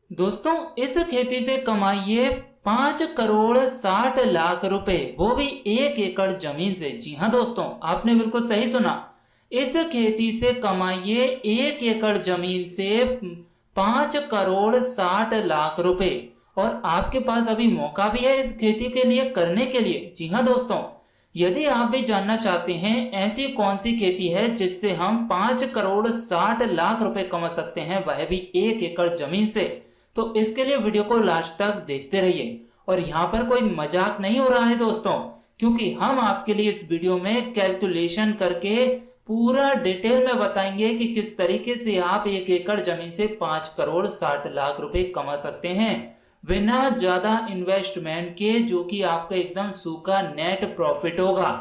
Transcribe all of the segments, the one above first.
दोस्तों, इस खेती से कमाइए 5 करोड़ 60 लाख रुपए, वो भी 1 एकड़ जमीन से। जी हाँ दोस्तों, आपने बिल्कुल सही सुना। इस खेती से कमाइए 1 एकड़ जमीन से 5 करोड़ 60 लाख रुपए। और आपके पास अभी मौका भी है इस खेती के लिए करने के लिए। जी हाँ दोस्तों, यदि आप भी जानना चाहते हैं ऐसी कौन सी खेती है जिससे हम 5 करोड़ 60 लाख रुपए कमा सकते हैं, वह भी 1 एकड़ जमीन से, तो इसके लिए वीडियो को लास्ट तक देखते रहिए। और यहाँ पर कोई मजाक नहीं हो रहा है दोस्तों, क्योंकि हम आपके लिए इस वीडियो में कैलकुलेशन करके पूरा डिटेल में बताएंगे कि किस तरीके से आप 1 एकड़ जमीन से 5 करोड़ 60 लाख रुपए कमा सकते हैं बिना ज्यादा इन्वेस्टमेंट के, जो कि आपका एकदम सूखा नेट प्रॉफिट होगा।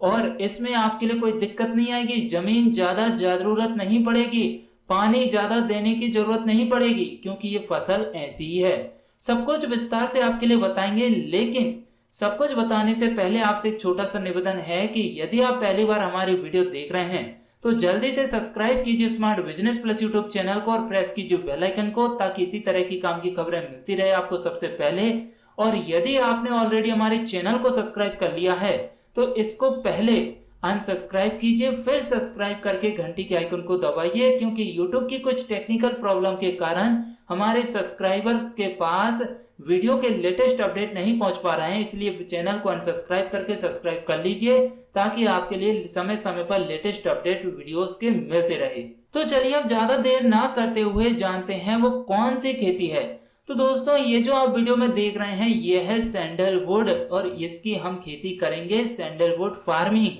और इसमें आपके लिए कोई दिक्कत नहीं आएगी, जमीन ज्यादा जरूरत नहीं पड़ेगी, पानी ज्यादा देने की जरूरत नहीं पड़ेगी, क्योंकि ये फसल ऐसी ही है। सब कुछ विस्तार से आपके लिए बताएंगे, लेकिन सब कुछ बताने से पहले आपसे एक छोटा सा निवेदन है कि यदि आप पहली बार हमारी वीडियो देख रहे हैं तो जल्दी से सब्सक्राइब कीजिए smart business plus YouTube channel को और प्रेस कीजिए बेल आइकन को, ताकि इसी तरह की काम की खबरें मिलती रहे आपको सबसे पहले। और यदि आपने ऑलरेडी हमारे चैनल को सब्सक्राइब कर लिया है तो इसको पहले अनसब्सक्राइब कीजिए, फिर सब्सक्राइब करके घंटी के आइकन को दबाइए, क्योंकि YouTube की कुछ टेक्निकल प्रॉब्लम के कारण हमारे सब्सक्राइबर्स के पास वीडियो के लेटेस्ट अपडेट नहीं पहुंच पा रहे हैं। इसलिए चैनल को अनसब्सक्राइब करके सब्सक्राइब कर लीजिए, ताकि आपके लिए समय समय पर लेटेस्ट अपडेट वीडियोस के मिलते रहे। तो चलिए अब ज्यादा देर ना करते हुए जानते हैं वो कौन सी खेती है। तो दोस्तों, ये जो आप वीडियो में देख रहे हैं ये है सैंडलवुड, और इसकी हम खेती करेंगे सैंडलवुड फार्मिंग,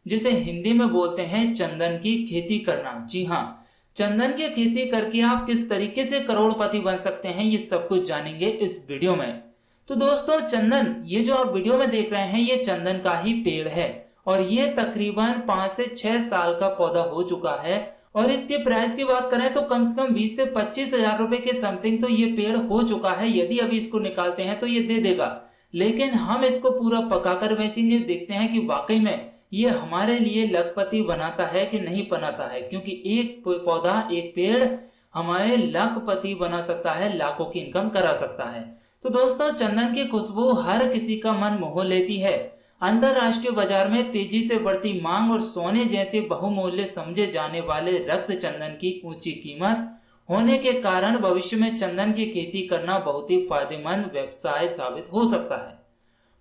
जिसे हिंदी में बोलते हैं चंदन की खेती करना। जी हाँ, चंदन की खेती करके आप किस तरीके से करोड़पति बन सकते हैं, ये सब कुछ जानेंगे इस वीडियो में। तो दोस्तों, चंदन, ये जो आप वीडियो में देख रहे हैं ये चंदन का ही पेड़ है, और ये तकरीबन 5 से 6 साल का पौधा हो चुका है। और इसके प्राइस की बात करें तो कम से कम 20 से 25 हजार रुपए के समथिंग तो ये पेड़ हो चुका है। यदि अभी इसको निकालते हैं तो ये दे देगा, लेकिन हम इसको पूरा पकाकर बेचेंगे, देखते हैं कि वाकई में ये हमारे लिए लखपति बनाता है कि नहीं बनाता है, क्योंकि एक पौधा, एक पेड़ हमारे लखपति बना सकता है, लाखों की इनकम करा सकता है। तो दोस्तों, चंदन की खुशबू हर किसी का मन मोह लेती है। अंतरराष्ट्रीय बाजार में तेजी से बढ़ती मांग और सोने जैसे बहुमूल्य समझे जाने वाले रक्त चंदन की ऊंची कीमत होने के कारण भविष्य में चंदन की खेती करना बहुत ही फायदेमंद व्यवसाय साबित हो सकता है।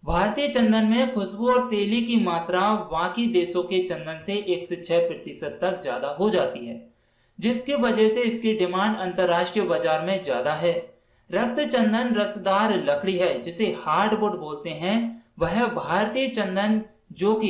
भारतीय चंदन में खुशबू और तेली की मात्रा बाकी देशों के चंदन से 1 से 6% तक ज्यादा हो जाती है, जिसकी वजह से इसकी डिमांड अंतरराष्ट्रीय बाजार में ज्यादा है। रक्त चंदन रसदार लकड़ी है जिसे हार्डवुड बोलते हैं। वह भारतीय चंदन जो कि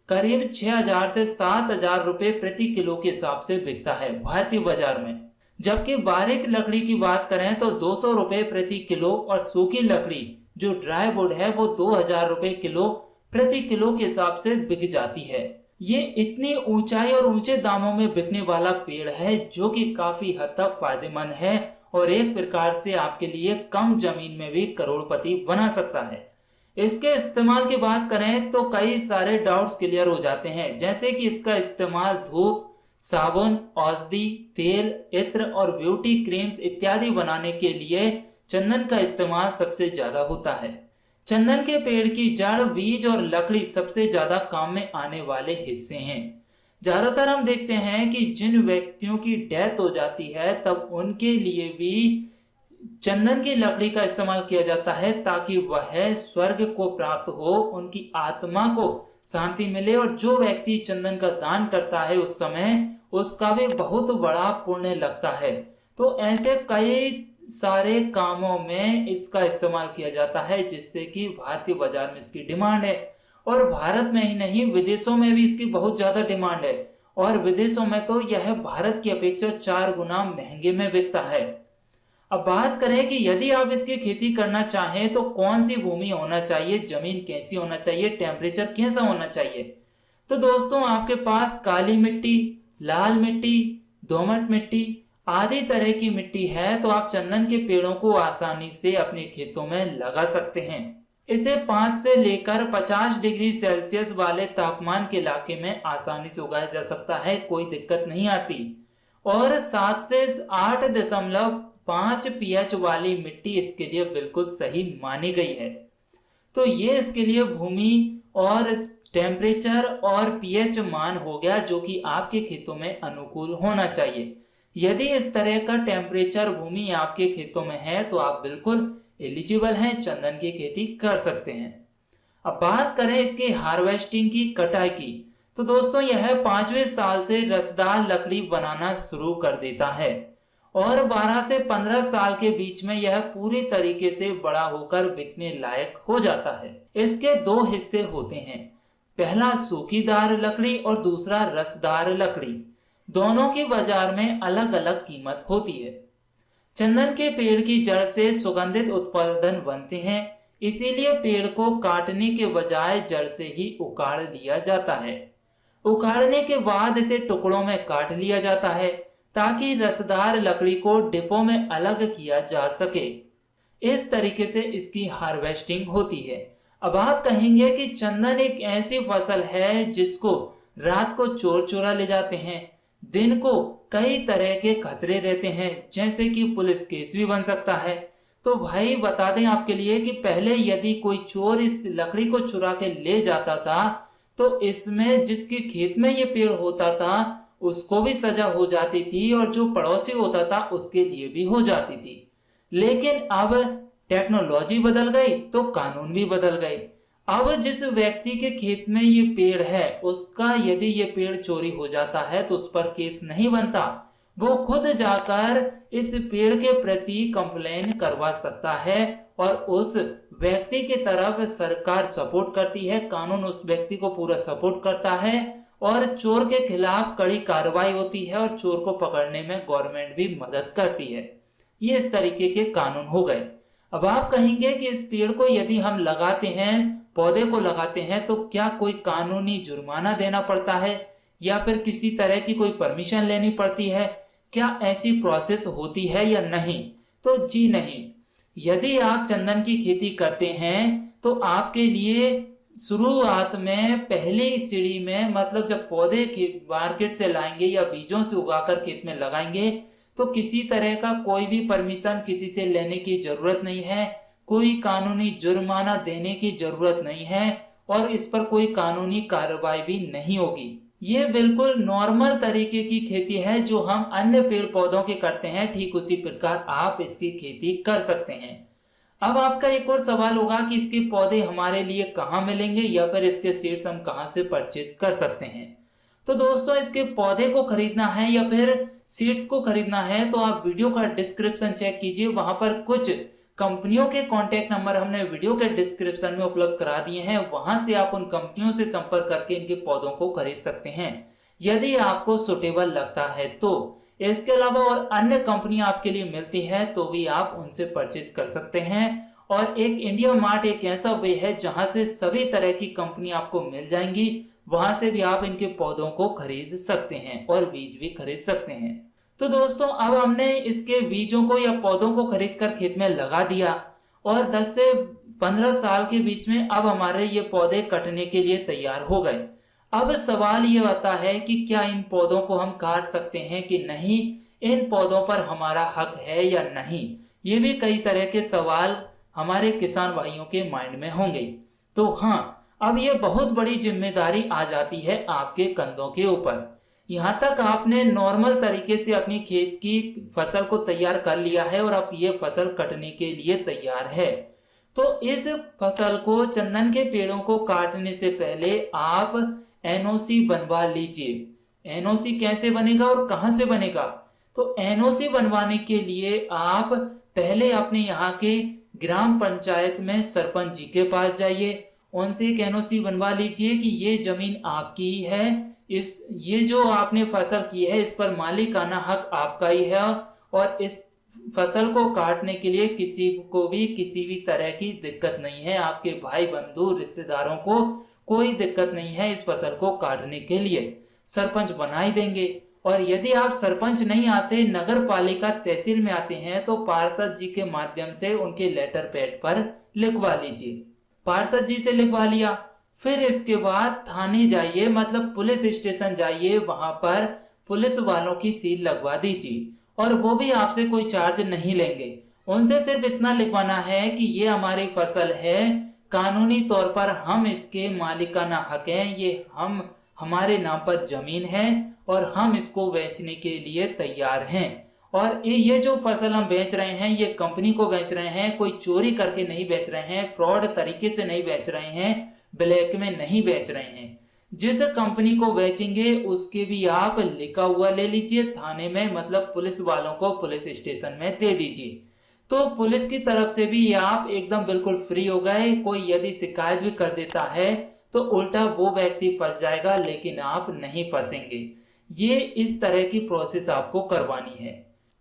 करीब 6,000 से 7,000 रुपए प्रति किलो के हिसाब से बिकता है भारतीय बाजार में, जबकि बारीक लकड़ी की बात करें तो 200 रुपए प्रति किलो, और सूखी लकड़ी जो ड्राई वुड है वो 2,000 रुपए किलो प्रति किलो के हिसाब से बिक जाती है। ये इतनी ऊंचाई और ऊंचे दामों में बिकने वाला पेड़ है जो कि काफी हद तक फायदेमंद है, और एक प्रकार से आपके लिए कम जमीन में भी करोड़पति बना सकता है। इसके इस्तेमाल की बात करें तो कई सारे डाउट्स क्लियर हो जाते हैं, जैसे कि इसका इस्तेमाल धूप, साबुन, औषधि, तेल, इत्र और ब्यूटी क्रीम्स इत्यादि बनाने के लिए चंदन का इस्तेमाल सबसे ज्यादा होता है। चंदन के पेड़ की जड़, बीज और लकड़ी सबसे ज्यादा काम में आने वाले हिस्से हैं। ज्यादातर हम देखते हैं कि जिन व्यक्तियों की डेथ हो जाती है तब उनके लिए भी चंदन की लकड़ी का इस्तेमाल किया जाता है, ताकि वह स्वर्ग को प्राप्त हो, उनकी आत्मा को शांति मिले। और जो व्यक्ति चंदन का दान करता है उस समय उसका भी बहुत बड़ा पुण्य लगता है। तो ऐसे कई सारे कामों में इसका इस्तेमाल किया जाता है, जिससे कि भारतीय बाजार में इसकी डिमांड है। और भारत में ही नहीं, विदेशों में भी इसकी बहुत ज्यादा डिमांड है, और विदेशों में तो यह भारत की अपेक्षा 4 गुना महंगे में बिकता है। अब बात करें कि यदि आप इसकी खेती करना चाहें तो कौन सी भूमि होना चाहिए, जमीन कैसी होना चाहिए, टेम्परेचर कैसा होना चाहिए। तो दोस्तों, आपके पास काली मिट्टी, लाल मिट्टी, दोमट मिट्टी आदि तरह की मिट्टी है तो आप चंदन के पेड़ों को आसानी से अपने खेतों में लगा सकते हैं। इसे 5 से लेकर 50 डिग्री सेल्सियस वाले तापमान के इलाके में आसानी से उगाया जा सकता है, कोई दिक्कत नहीं आती। और 7 से 5 pH वाली मिट्टी इसके लिए बिल्कुल सही मानी गई है। तो ये इसके लिए भूमि और टेम्परेचर और पीएच मान हो गया जो कि आपके खेतों में अनुकूल होना चाहिए। यदि इस तरह का टेम्परेचर भूमि आपके खेतों में है तो आप बिल्कुल एलिजिबल हैं, चंदन की खेती कर सकते हैं। अब बात करें इसकी हार्वेस्टिंग की, कटाई की, तो दोस्तों यह 5वें साल से रसदार लकड़ी बनाना शुरू कर देता है और 12 से 15 साल के बीच में यह पूरी तरीके से बड़ा होकर बिकने लायक हो जाता है। इसके 2 हिस्से होते हैं, पहला सूखीदार लकड़ी और दूसरा रसदार लकड़ी। दोनों की बाजार में अलग अलग कीमत होती है। चंदन के पेड़ की जड़ से सुगंधित उत्पादन बनते हैं, इसीलिए पेड़ को काटने के बजाय जड़ से ही उखाड़ लिया जाता है। उखाड़ने के बाद इसे टुकड़ों में काट लिया जाता है ताकि रसदार लकड़ी को डिब्बों में अलग किया जा सके। इस तरीके से इसकी हार्वेस्टिंग होती है। अब आप कहेंगे कि चंदन एक ऐसी फसल है जिसको रात को चोर चुरा ले जाते हैं, दिन को कई तरह के खतरे रहते हैं, जैसे कि पुलिस केस भी बन सकता है। तो भाई बता दें आपके लिए कि पहले यदि कोई चोर इस लकड़ी को चुरा के ले जाता था तो इसमें जिसके खेत में ये पेड़ होता था उसको भी सजा हो जाती थी और जो पड़ोसी होता था उसके लिए भी हो जाती थी। लेकिन अब टेक्नोलॉजी बदल गई तो कानून भी बदल गए। अब जिस व्यक्ति के खेत में ये पेड़ है उसका यदि ये पेड़ चोरी हो जाता है तो उस पर केस नहीं बनता, वो खुद जाकर इस पेड़ के प्रति कंप्लेन करवा सकता है और उस व्यक्ति की तरफ सरकार सपोर्ट करती है, कानून उस व्यक्ति को पूरा सपोर्ट करता है और चोर के खिलाफ कड़ी कार्रवाई होती है और चोर को पकड़ने में गवर्नमेंट भी मदद करती है। ये इस तरीके के कानून हो गए। अब आप कहेंगे कि इस पेड़ को यदि हम लगाते हैं, पौधे को लगाते हैं, तो क्या कोई कानूनी जुर्माना देना पड़ता है या फिर किसी तरह की कोई परमिशन लेनी पड़ती है? क्या ऐसी प्रोसेस होती है या नहीं? तो जी नहीं। यदि आप चंदन की खेती करते हैं तो आपके लिए शुरुआत में पहली सीढ़ी में, मतलब जब पौधे मार्केट से लाएंगे या बीजों से उगाकर खेत में लगाएंगे तो किसी तरह का कोई भी परमिशन किसी से लेने की जरूरत नहीं है, कोई कानूनी जुर्माना देने की जरूरत नहीं है और इस पर कोई कानूनी कार्रवाई भी नहीं होगी। ये बिल्कुल नॉर्मल तरीके की खेती है जो हम अन्य पेड़ पौधों के करते हैं, ठीक उसी प्रकार आप इसकी खेती कर सकते हैं। अब आपका एक और सवाल होगा कि इसके पौधे हमारे लिए कहाँ मिलेंगे या फिर इसके सीड्स हम कहाँ से परचेज कर सकते हैं। तो दोस्तों इसके पौधे को खरीदना है या फिर सीड्स को खरीदना है तो आप वीडियो का डिस्क्रिप्शन चेक कीजिए, वहां पर कुछ कंपनियों के कॉन्टेक्ट नंबर हमने वीडियो के डिस्क्रिप्शन में उपलब्ध करा दिए हैं, वहां से आप उन कंपनियों से संपर्क करके इनके पौधों को खरीद सकते हैं यदि आपको सुटेबल लगता है तो। इसके अलावा और अन्य कंपनी आपके लिए मिलती है तो भी आप उनसे परचेज कर सकते हैं। और एक इंडिया मार्ट एक ऐसा वे है जहां से सभी तरह की कंपनी आपको मिल जाएंगी, वहां से भी आप इनके पौधों को खरीद सकते हैं और बीज भी खरीद सकते हैं। तो दोस्तों अब हमने इसके बीजों को या पौधों को खरीद कर खेत में लगा दिया और 10 से 15 साल के बीच में अब हमारे ये पौधे कटने के लिए तैयार हो गए। अब सवाल ये आता है कि क्या इन पौधों को हम काट सकते हैं कि नहीं, इन पौधों पर हमारा हक है या नहीं। ये भी कई तरह के सवाल हमारे किसान भाइयों के माइंड में होंगे। तो हाँ, अब ये बहुत बड़ी जिम्मेदारी आ जाती है आपके कंधों के ऊपर। यहाँ तक आपने नॉर्मल तरीके से अपनी खेत की फसल को तैयार कर लिया है और अब ये फसल कटने के लिए तैयार है। तो इस फसल को, चंदन के पेड़ों को काटने से पहले आप एनओसी बनवा लीजिए। एनओसी कैसे बनेगा और कहां से बनेगा? तो एनओसी बनवाने के लिए आप पहले अपने यहाँ के ग्राम पंचायत में सरपंच जी के पास जाइए, उनसे एक एनओसी बनवा लीजिए कि ये जमीन आपकी ही है, ये जो आपने फसल की है इस पर मालिकाना हक आपका ही है और इस फसल को काटने के लिए किसी को भी किसी भी तरह की दिक्कत नहीं है। आपके भाई बंधु रिश्तेदारों को कोई दिक्कत नहीं है इस फसल को काटने के लिए। सरपंच बना ही देंगे। और यदि आप सरपंच नहीं आते, नगर पालिका तहसील में आते हैं तो पार्षद जी के माध्यम से उनके लेटर पैड पर लिखवा लीजिए। पार्षद जी से लिखवा लिया, फिर इसके बाद थाने जाइए, मतलब पुलिस स्टेशन जाइए, वहां पर पुलिस वालों की सील लगवा दीजिए और वो भी आपसे कोई चार्ज नहीं लेंगे। उनसे सिर्फ इतना लिखवाना है कि ये हमारी फसल है, कानूनी तौर पर हम इसके मालिकाना हक हैं, ये हमारे नाम पर जमीन है और हम इसको बेचने के लिए तैयार हैं। और ये जो फसल हम बेच रहे हैं ये कंपनी को बेच रहे हैं, कोई चोरी करके नहीं बेच रहे हैं, फ्रॉड तरीके से नहीं बेच रहे हैं, ब्लैक में नहीं बेच रहे हैं। जिस कंपनी को बेचेंगे उसके भी आप लिखा हुआ ले लीजिए थाने में, मतलब पुलिस वालों को पुलिस स्टेशन में दे दीजिए। तो पुलिस की तरफ से भी आप एकदम बिल्कुल फ्री हो गए। कोई यदि शिकायत भी कर देता है तो उल्टा वो व्यक्ति फंस जाएगा, लेकिन आप नहीं फंसेंगे। ये इस तरह की प्रोसेस आपको करवानी है,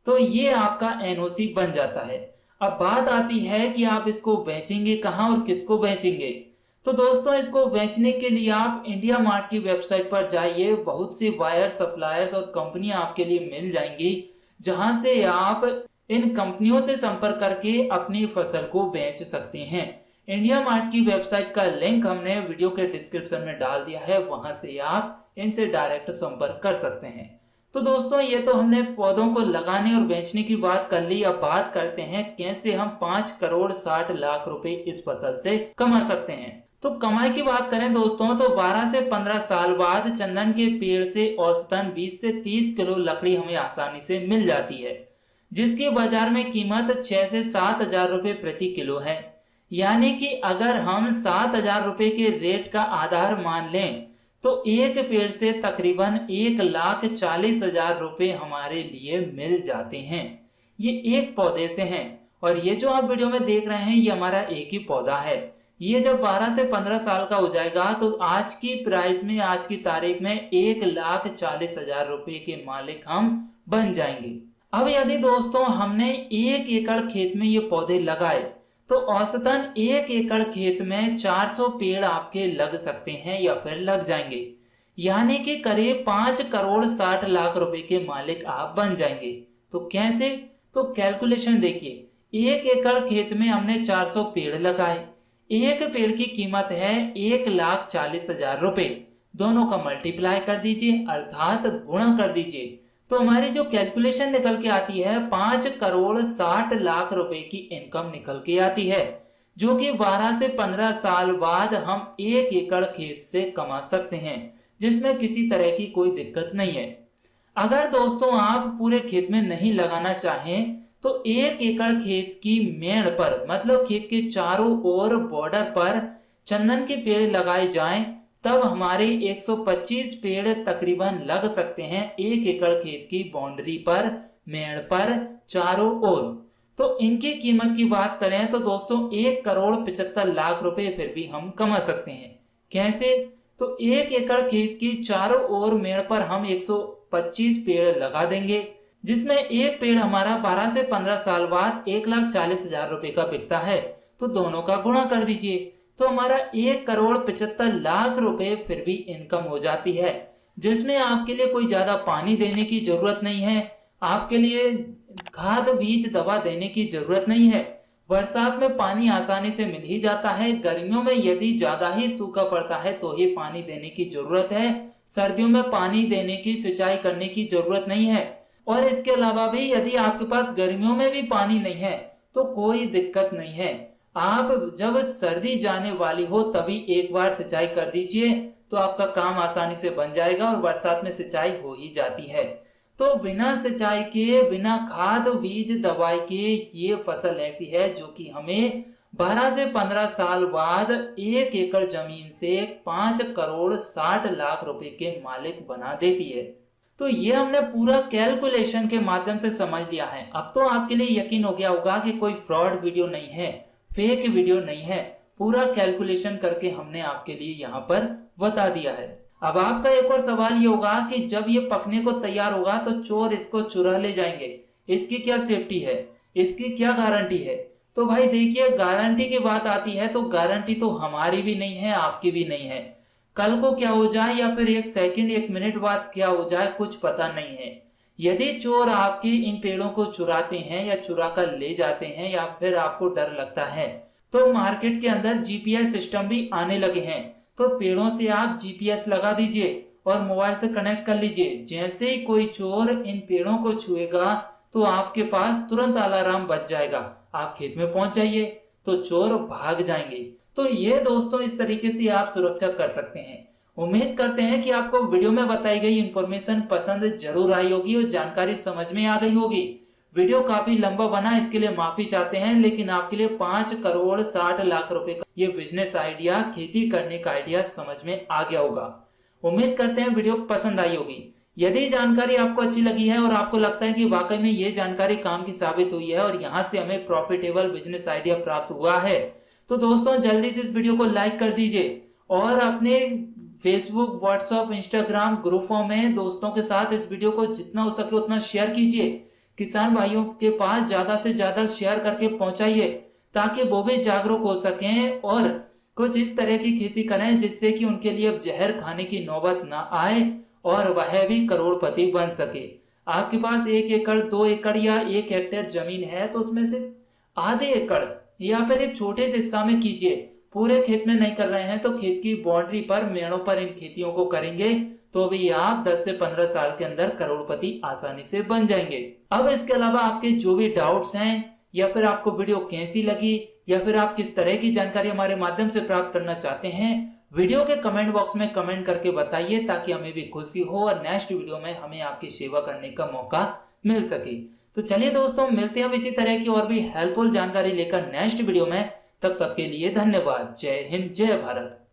तो ये आपका एनओसी बन जाता है। अब बात आती है कि आप इसको बेचेंगे कहाँ और किसको बेचेंगे। तो दोस्तों, इसको बेचने के लिए आप इंडिया मार्ट की वेबसाइट पर जाइए। बहुत सी बायर, सप्लायर्स और कंपनियां आपके लिए मिल जाएंगी, जहां से आप इन कंपनियों से संपर्क करके अपनी फसल को बेच सकते हैं। इंडिया मार्ट की वेबसाइट का लिंक हमने वीडियो के डिस्क्रिप्शन में डाल दिया है, वहां से आप इनसे डायरेक्ट संपर्क कर सकते हैं। तो दोस्तों, ये तो हमने पौधों को लगाने और बेचने की बात कर ली। अब बात करते हैं कैसे हम 5 करोड़ 60 लाख रुपए इस फसल से कमा सकते हैं। तो कमाई की बात करें दोस्तों, तो 12 से 15 साल बाद चंदन के पेड़ से औसतन 20 से 30 किलो लकड़ी हमें आसानी से मिल जाती है, जिसकी बाजार में कीमत 6 से 7 हजार रुपए प्रति किलो है। यानी कि अगर हम 7 हजार रुपए के रेट का आधार मान लें तो एक पेड़ से तकरीबन 1,40,000 रुपए हमारे लिए मिल जाते हैं। ये एक पौधे से हैं, और ये जो आप वीडियो में देख रहे हैं ये हमारा एक ही पौधा है। ये जब 12 से 15 साल का हो जाएगा तो आज की प्राइस में, आज की तारीख में 1,40,000 रुपए के मालिक हम बन जाएंगे। अब यदि दोस्तों हमने 1 एकड़ खेत में ये पौधे लगाए तो औसतन 1 एकड़ खेत में 400 पेड़ आपके लग सकते हैं या फिर लग जाएंगे। यानी कि करीब 5 करोड़ 60 लाख रुपए के मालिक आप बन जाएंगे। तो कैसे? तो कैलकुलेशन देखिए, 1 एकड़ खेत में हमने 400 पेड़ लगाए, एक पेड़ की कीमत है 1,40,000 रुपए। दोनों का मल्टीप्लाई कर दीजिए, अर्थात गुणा कर दीजिए, तो हमारी जो कैलकुलेशन निकल के आती है 5 करोड़ 60 लाख रुपए की इनकम निकल के आती है, जो कि 12 से 15 साल बाद हम 1 एकड़ खेत से कमा सकते हैं, जिसमें किसी तरह की कोई दिक्कत नहीं है। अगर दोस्तों आप पूरे खेत में नहीं लगाना चाहें तो 1 एकड़ खेत की मेड़ पर, मतलब खेत के चारों ओर बॉर्डर पर चंदन के पेड़ लगाए जाएं, तब हमारे 125 पेड़ तकरीबन लग सकते हैं 1 एकड़ खेत की बाउंड्री पर, मेड़ पर चारों ओर। तो इनकी कीमत की बात करें तो दोस्तों 1 करोड़ 75 लाख रुपए फिर भी हम कमा सकते हैं। कैसे? तो 1 एकड़ खेत की चारों ओर मेड़ पर हम 125 पेड़ लगा देंगे, जिसमें एक पेड़ हमारा 12 से 15 साल बाद 1,40,000 रुपए का बिकता है। तो दोनों का गुणा कर दीजिए, तो हमारा 1 करोड़ 75 लाख रुपए फिर भी इनकम हो जाती है, जिसमें आपके लिए कोई ज्यादा पानी देने की जरूरत नहीं है, आपके लिए खाद बीज दवा देने की जरूरत नहीं है। बरसात में पानी आसानी से मिल ही जाता है, गर्मियों में यदि ज्यादा ही सूखा पड़ता है तो ही पानी देने की जरूरत है, सर्दियों में पानी देने की, सिंचाई करने की जरूरत नहीं है। और इसके अलावा भी यदि आपके पास गर्मियों में भी पानी नहीं है तो कोई दिक्कत नहीं है, आप जब सर्दी जाने वाली हो तभी एक बार सिंचाई कर दीजिए, तो आपका काम आसानी से बन जाएगा, और बरसात में सिंचाई हो ही जाती है। तो बिना सिंचाई के, बिना खाद बीज दवाई के ये फसल ऐसी है जो कि हमें 12 से 15 साल बाद 1 एकड़ जमीन से 5 करोड़ 60 लाख रुपए के मालिक बना देती है। तो ये हमने पूरा कैलकुलेशन के माध्यम से समझ लिया है। अब तो आपके लिए यकीन हो गया होगा कि कोई फ्रॉड वीडियो नहीं है, फेक वीडियो नहीं है, पूरा कैलकुलेशन करके हमने आपके लिए यहाँ पर बता दिया है। अब आपका एक और सवाल ये होगा कि जब ये पकने को तैयार होगा तो चोर इसको चुरा ले जाएंगे, इसकी क्या सेफ्टी है, इसकी क्या गारंटी है? तो भाई देखिए, गारंटी की बात आती है तो गारंटी तो हमारी भी नहीं है, आपकी भी नहीं है। कल को क्या हो जाए या फिर 1 सेकंड 1 मिनट बाद क्या हो जाए कुछ पता नहीं है। यदि चोर आपके इन पेड़ों को चुराते हैं या चुरा कर ले जाते हैं या फिर आपको डर लगता है, तो मार्केट के अंदर जीपीएस सिस्टम भी आने लगे हैं। तो पेड़ों से आप जीपीएस लगा दीजिए और मोबाइल से कनेक्ट कर लीजिए। जैसे ही कोई चोर इन पेड़ों को छुएगा तो आपके पास तुरंत अलार्म बज जाएगा, आप खेत में पहुंच जाइए तो चोर भाग जाएंगे। तो ये दोस्तों इस तरीके से आप सुरक्षा कर सकते हैं। उम्मीद करते हैं कि आपको वीडियो में बताई गई इंफॉर्मेशन पसंद जरूर आई होगी और जानकारी समझ में आ गई होगी। वीडियो काफी लंबा बना, इसके लिए माफी चाहते हैं, लेकिन आपके लिए 5 करोड़ 60 लाख रुपए का ये बिजनेस आइडिया, खेती करने का आइडिया समझ में आ गया होगा। उम्मीद करते हैं वीडियो पसंद आई होगी। यदि जानकारी आपको अच्छी लगी है और आपको लगता है कि वाकई में ये जानकारी काम की साबित हुई है और यहाँ से हमें प्रॉफिटेबल बिजनेस आइडिया प्राप्त हुआ है, तो दोस्तों जल्दी से इस वीडियो को लाइक कर दीजिए और अपने फेसबुक, व्हाट्सएप, इंस्टाग्राम ग्रुपों में दोस्तों के साथ इस वीडियो को जितना हो सके उतना शेयर कीजिए। किसान भाइयों के पास ज्यादा से ज्यादा शेयर करके पहुंचाइए ताकि वो भी जागरूक हो सकें और कुछ इस तरह की खेती करें जिससे कि उनके लिए अब जहर खाने की नौबत ना आए और वह भी करोड़पति बन सके। आपके पास 1 एकड़, 2 एकड़ या 1 हेक्टेयर जमीन है तो उसमें से आधे एकड़ या फिर एक छोटे से हिस्सा में कीजिए। पूरे खेत में नहीं कर रहे हैं तो खेत की बाउंड्री पर, मेड़ों पर इन खेतियों को करेंगे तो भी आप 10 से 15 साल के अंदर करोड़पति आसानी से बन जाएंगे। अब इसके अलावा आपके जो भी डाउट्स हैं या फिर आपको वीडियो कैसी लगी या फिर आप किस तरह की जानकारी हमारे माध्यम से प्राप्त करना चाहते हैं, वीडियो के कमेंट बॉक्स में कमेंट करके बताइए ताकि हमें भी खुशी हो और नेक्स्ट वीडियो में हमें आपकी सेवा करने का मौका मिल सके। तो चलिए दोस्तों, मिलते हैं हम इसी तरह की और भी हेल्पफुल जानकारी लेकर नेक्स्ट वीडियो में। तब तक के लिए धन्यवाद। जय हिंद, जय भारत।